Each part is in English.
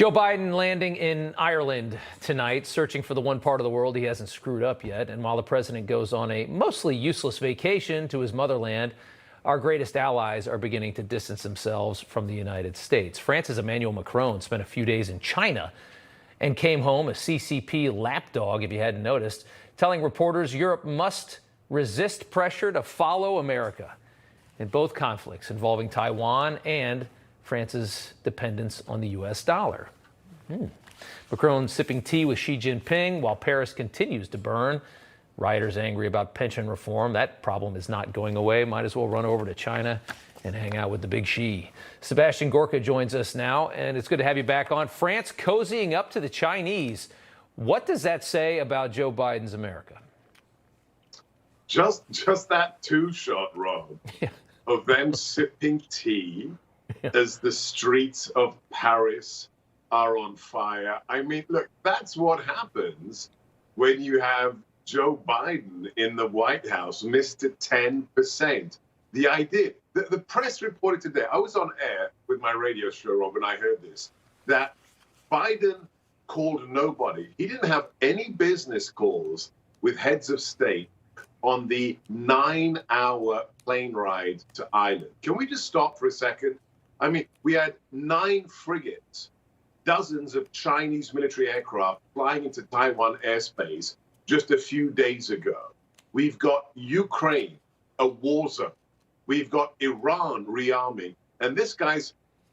Joe Biden landing in Ireland tonight, searching for the one part of the world he hasn't screwed up yet. And while the president goes on a mostly useless vacation to his motherland, our greatest allies are beginning to distance themselves from the United States. France's Emmanuel Macron spent a few days in China and came home a CCP lapdog, if you hadn't noticed, telling reporters Europe must resist pressure to follow America in both conflicts involving Taiwan and France's dependence on the U.S. dollar. Macron sipping tea with Xi Jinping while Paris continues to burn. Rioters angry about pension reform. That problem is not going away. Might as well run over to China and hang out with the big Xi. Sebastian Gorka joins us now, and it's good to have you back on. France cozying up to the Chinese. What does that say about Joe Biden's America? Just that two-shot, Rob, of them sipping tea as the streets of Paris are on fire. I mean, look, that's what happens when you have Joe Biden in the White House, Mr. 10%. The idea, the press reported today, I was on air with my radio show, Rob, and I heard this, that Biden called nobody. He didn't have any business calls with heads of state on the 9-hour plane ride to Ireland. Can we just stop for a second? I mean, we had 9 frigates, dozens of Chinese military aircraft flying into Taiwan airspace just a few days ago. We've got Ukraine, a war zone. We've got Iran rearming. And this guy's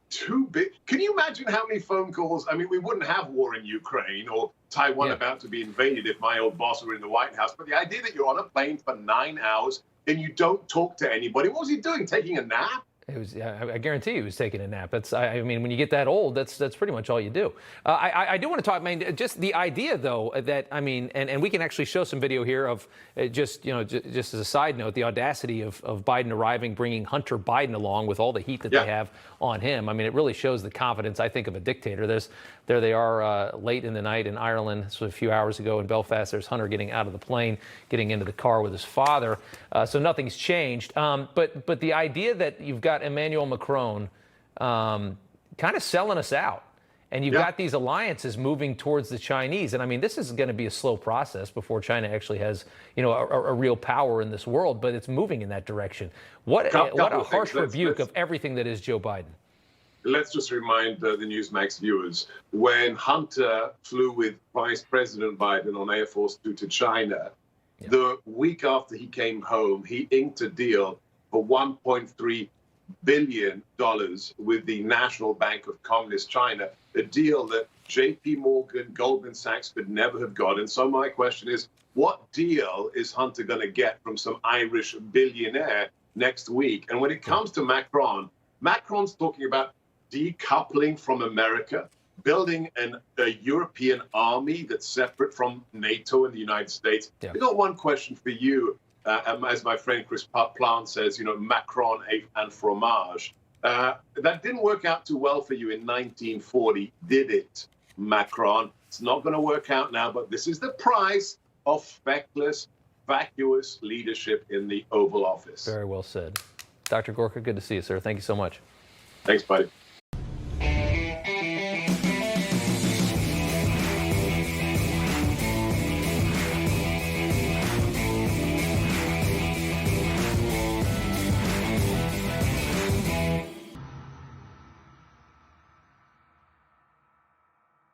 too big. Can you imagine how many phone calls? I mean, we wouldn't have war in Ukraine or Taiwan about to be invaded if my old boss were in the White House. But the idea that you're on a plane for 9 hours and you don't talk to anybody, what was he doing? Taking a nap? It was, I guarantee he was taking a nap. I mean, when you get that old, that's pretty much all you do. I do want to talk, I mean, just the idea, though, that, I mean, and we can actually show some video here of just as a side note, the audacity of Biden arriving, bringing Hunter Biden along with all the heat that they have on him. I mean, it really shows the confidence, I think, of a dictator. There they are late in the night in Ireland. This was a few hours ago in Belfast. There's Hunter getting out of the plane, getting into the car with his father. So nothing's changed. But the idea that you've got Emmanuel Macron kind of selling us out. And you've got these alliances moving towards the Chinese. And I mean, this is going to be a slow process before China actually has, a real power in this world. But it's moving in that direction. What a harsh rebuke of everything that is Joe Biden. Let's just remind the Newsmax viewers, when Hunter flew with Vice President Biden on Air Force 2 to China, the week after he came home, he inked a deal for $1.3 billion with the National Bank of Communist China, a deal that J.P. Morgan, Goldman Sachs could never have got. And so my question is, what deal is Hunter going to get from some Irish billionaire next week? And when it comes to Macron, Macron's talking about decoupling from America, building a European army that's separate from NATO and the United States. I've got one question for you. As my friend Chris Plant says, Macron and fromage. That didn't work out too well for you in 1940, did it, Macron? It's not going to work out now, but this is the price of feckless, vacuous leadership in the Oval Office. Very well said. Dr. Gorka, good to see you, sir. Thank you so much. Thanks, buddy.